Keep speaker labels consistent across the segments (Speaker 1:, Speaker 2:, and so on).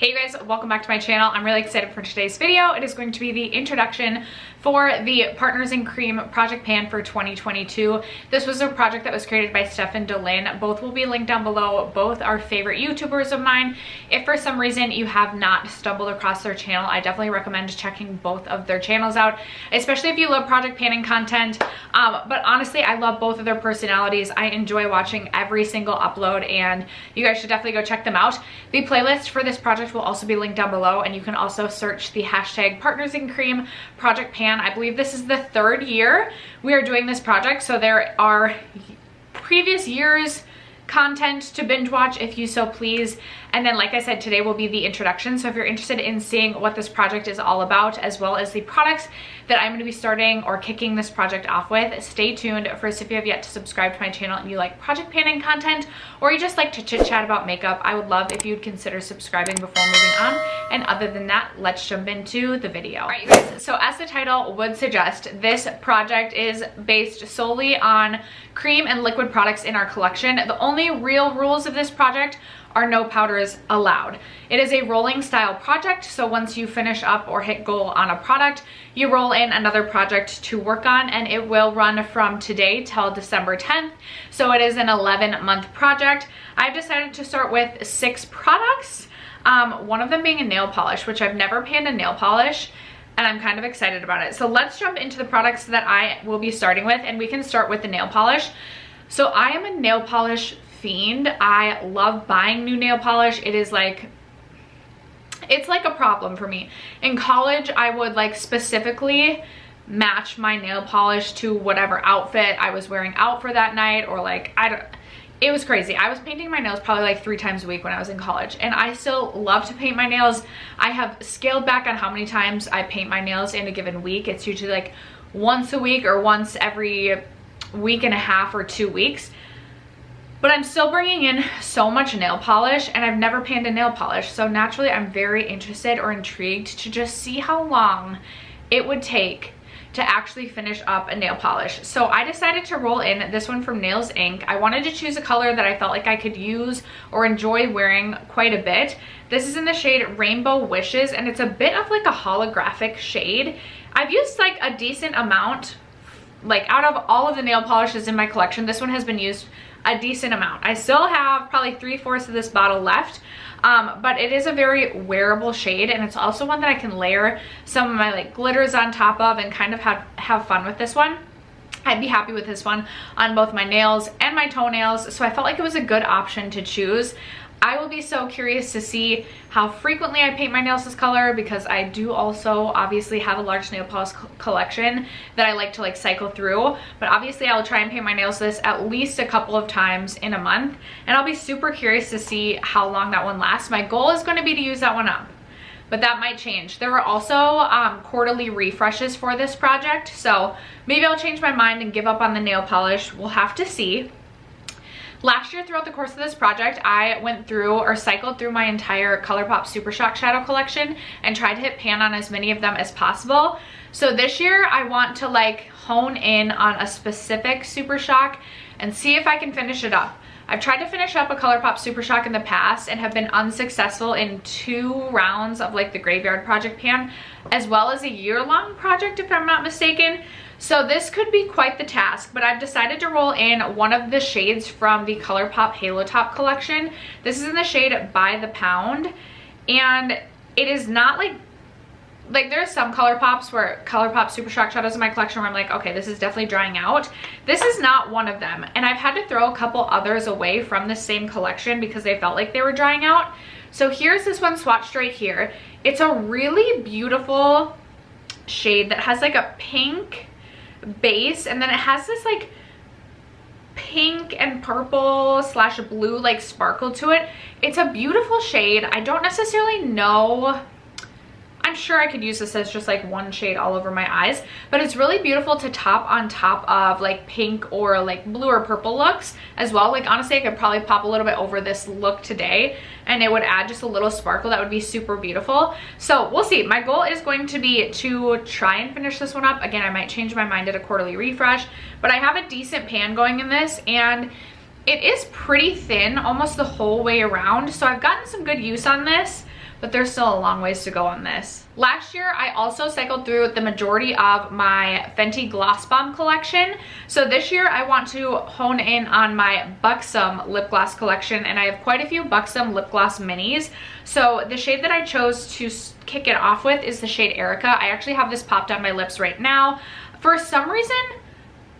Speaker 1: Hey guys, welcome back to my channel. I'm really excited for today's video. It is going to be the introduction for the Partners in Cream project pan for 2022. This was a project that was created by Stefan Dolin. Both will be linked down below. Both are favorite YouTubers of mine. If for some reason you have not stumbled across their channel, I definitely recommend checking both of their channels out, especially if you love project panning content. But honestly, I love both of their personalities. I enjoy watching every single upload, and you guys should definitely go check them out. The playlist for this project will also be linked down below, and you can also search the hashtag Partners in Cream project pan. I believe this is the third year we are doing this project, so there are previous years content to binge watch if you so please. And then, like I said, today will be the introduction. So if you're interested in seeing what this project is all about, as well as the products that I'm going to be starting or kicking this project off with, stay tuned. First, if you have yet to subscribe to my channel and you like project panning content, or you just like to chit chat about makeup, I would love if you'd consider subscribing before moving on. And other than that, let's jump into the video. All right, you guys, so as the title would suggest, this project is based solely on cream and liquid products in our collection. The only real rules of this project are no powders allowed. It is a rolling style project, so once you finish up or hit goal on a product, you roll in another project to work on, and it will run from today till December 10th. So it is an 11-month project. I've decided to start with 6 products, one of them being a nail polish, which I've never panned a nail polish, and I'm kind of excited about it. So let's jump into the products that I will be starting with, and we can start with the nail polish. So I am a nail polish fiend. I love buying new nail polish. It is like, it's like a problem for me. In college, I would like specifically match my nail polish to whatever outfit I was wearing out for that night, or like, it was crazy. I was painting my nails probably like 3 times a week when I was in college, and I still love to paint my nails. I have scaled back on how many times I paint my nails in a given week. It's usually like once a week or once every week and a half or 2 weeks. But I'm still bringing in so much nail polish, and I've never panned a nail polish. So naturally, I'm very interested or intrigued to just see how long it would take to actually finish up a nail polish. So I decided to roll in this one from Nails Inc. I wanted to choose a color that I felt like I could use or enjoy wearing quite a bit. This is in the shade Rainbow Wishes, and it's a bit of like a holographic shade. I've used like a decent amount, like out of all of the nail polishes in my collection, this one has been used a decent amount. I still have probably 3/4 of this bottle left, but it is a very wearable shade, and it's also one that I can layer some of my like glitters on top of and kind of have fun with this one. I'd be happy with this one on both my nails and my toenails, so I felt like it was a good option to choose. I will be so curious to see how frequently I paint my nails this color, because I do also obviously have a large nail polish collection that I like to like cycle through. But obviously I will try and paint my nails this at least a couple of times in a month, and I'll be super curious to see how long that one lasts. My goal is going to be to use that one up, but that might change. There are also quarterly refreshes for this project, so maybe I'll change my mind and give up on the nail polish. We'll have to see. Last year, throughout the course of this project, I went through or cycled through my entire ColourPop Super Shock shadow collection and tried to hit pan on as many of them as possible. So this year, I want to like hone in on a specific Super Shock and see if I can finish it up. I've tried to finish up a ColourPop Super Shock in the past and have been unsuccessful in 2 rounds of like the Graveyard Project pan, as well as a year-long project if I'm not mistaken. So this could be quite the task, but I've decided to roll in one of the shades from the ColourPop Halo Top collection. This is in the shade By the Pound, and it is not like there's some ColourPop Super Shock shadows in my collection where I'm like, okay, this is definitely drying out. This is not one of them, and I've had to throw a couple others away from the same collection because they felt like they were drying out. So here's this one swatched right here. It's a really beautiful shade that has like a pink base, and then it has this like pink and purple / blue like sparkle to it. It's a beautiful shade. I don't necessarily know, I'm sure I could use this as just like one shade all over my eyes, but it's really beautiful to top on top of like pink or like blue or purple looks as well. Like honestly, I could probably pop a little bit over this look today, and it would add just a little sparkle that would be super beautiful. So we'll see. My goal is going to be to try and finish this one up. Again, I might change my mind at a quarterly refresh, but I have a decent pan going in this, and it is pretty thin almost the whole way around. So I've gotten some good use on this, but there's still a long ways to go on this. Last year, I also cycled through the majority of my Fenty Gloss Bomb collection. So this year, I want to hone in on my Buxom lip gloss collection, and I have quite a few Buxom lip gloss minis. So the shade that I chose to kick it off with is the shade Erica. I actually have this popped on my lips right now. For some reason,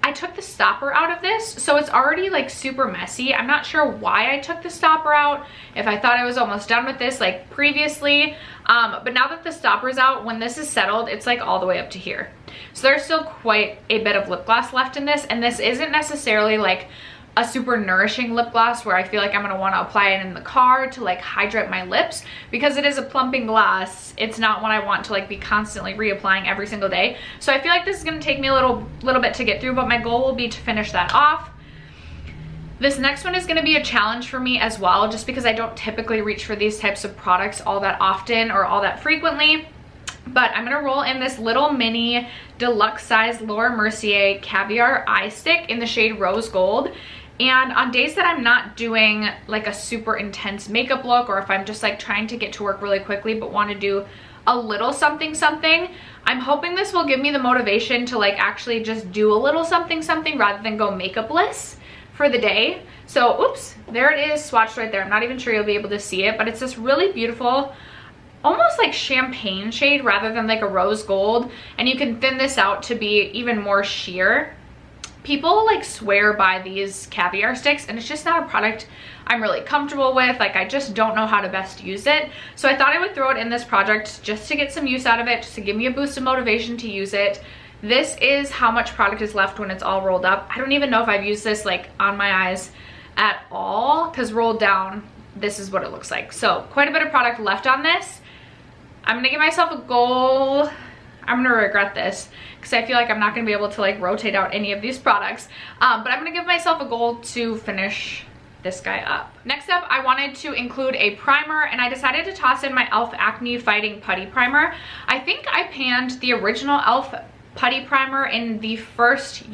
Speaker 1: I took the stopper out of this, so it's already like super messy. I'm not sure why I took the stopper out, if I thought I was almost done with this like previously, but now that the stopper's out, when this is settled, it's like all the way up to here. So there's still quite a bit of lip gloss left in this, and this isn't necessarily like a super nourishing lip gloss where I feel like I'm going to want to apply it in the car to like hydrate my lips, because it is a plumping gloss. It's not one I want to like be constantly reapplying every single day. So I feel like this is going to take me a little bit to get through, but my goal will be to finish that off. This next one is going to be a challenge for me as well, just because I don't typically reach for these types of products all that often or all that frequently. But I'm gonna roll in this little mini deluxe size Laura Mercier Caviar Eye Stick in the shade Rose Gold. And on days that I'm not doing like a super intense makeup look, or if I'm just like trying to get to work really quickly but want to do a little something, I'm hoping this will give me the motivation to like actually just do a little something rather than go makeupless for the day. So, oops, there it is swatched right there. I'm not even sure you'll be able to see it, but it's this really beautiful, almost like champagne shade rather than like a rose gold. And you can thin this out to be even more sheer. People like swear by these caviar sticks, and it's just not a product I'm really comfortable with. Like, I just don't know how to best use it. So I thought I would throw it in this project just to get some use out of it, just to give me a boost of motivation to use it. This is how much product is left when it's all rolled up. I don't even know if I've used this like on my eyes at all, because rolled down, this is what it looks like. So quite a bit of product left on this. I'm gonna give myself a goal. I'm gonna regret this because I feel like I'm not gonna be able to like rotate out any of these products, but I'm gonna give myself a goal to finish this guy up. Next up, I wanted to include a primer, and I decided to toss in my e.l.f. Acne Fighting Putty Primer. I think I panned the original e.l.f. Putty Primer in the first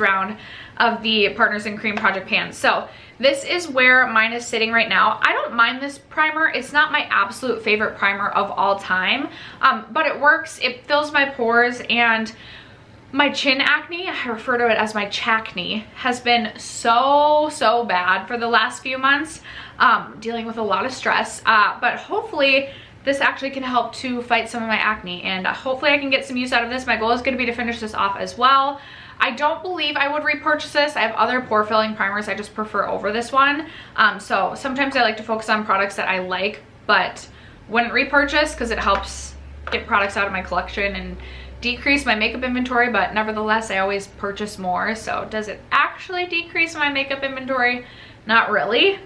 Speaker 1: round of the Partners in Cream Project Pan. So this is where mine is sitting right now. I don't mind this primer. It's not my absolute favorite primer of all time, but it works. It fills my pores, and my chin acne, I refer to it as my chacne, has been so bad for the last few months, dealing with a lot of stress, but hopefully this actually can help to fight some of my acne, and hopefully I can get some use out of this. My goal is going to be to finish this off as well. I don't believe I would repurchase this. I have other pore filling primers I just prefer over this one. So sometimes I like to focus on products that I like, but wouldn't repurchase because it helps get products out of my collection and decrease my makeup inventory, but nevertheless, I always purchase more. So does it actually decrease my makeup inventory? Not really.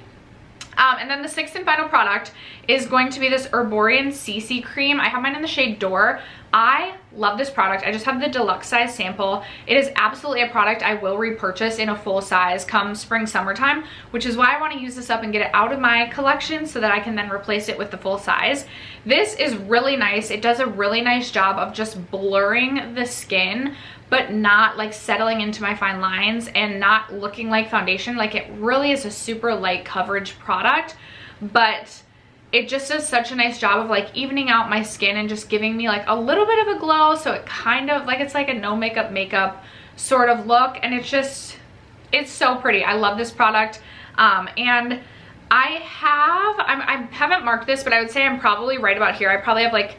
Speaker 1: And then the sixth and final product is going to be this Erborian CC cream. I have mine in the shade Door. I love this product. I just have the deluxe size sample. It is absolutely a product I will repurchase in a full size come spring, summertime, which is why I want to use this up and get it out of my collection so that I can then replace it with the full size. This is really nice. It does a really nice job of just blurring the skin, but not like settling into my fine lines and not looking like foundation. Like, it really is a super light coverage product, but it just does such a nice job of like evening out my skin and just giving me like a little bit of a glow. So it kind of like, it's like a no makeup sort of look, and it's so pretty. I love this product. And I haven't marked this, but I would say I'm probably right about here. I probably have like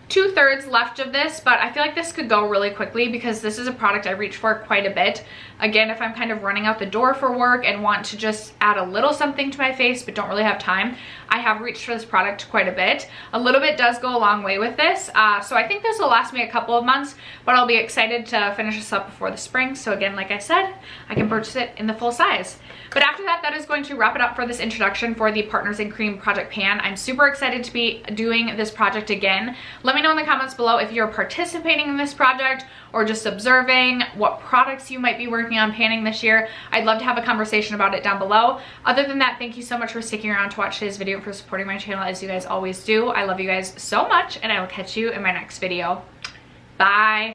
Speaker 1: 2/3 left of this, but I feel like this could go really quickly because this is a product I reach for quite a bit. Again, if I'm kind of running out the door for work and want to just add a little something to my face but don't really have time, I have reached for this product quite a bit. A little bit does go a long way with this, so I think this will last me a couple of months, but I'll be excited to finish this up before the spring. So again, like I said, I can purchase it in the full size. But after that, that is going to wrap it up for this introduction for the Partners in Cream Project Pan. I'm super excited to be doing this project again. Let me know in the comments below if you're participating in this project or just observing, what products you might be working on panning this year. I'd love to have a conversation about it down below. Other than that, thank you so much for sticking around to watch today's video and for supporting my channel as you guys always do. I love you guys so much, and I will catch you in my next video. Bye.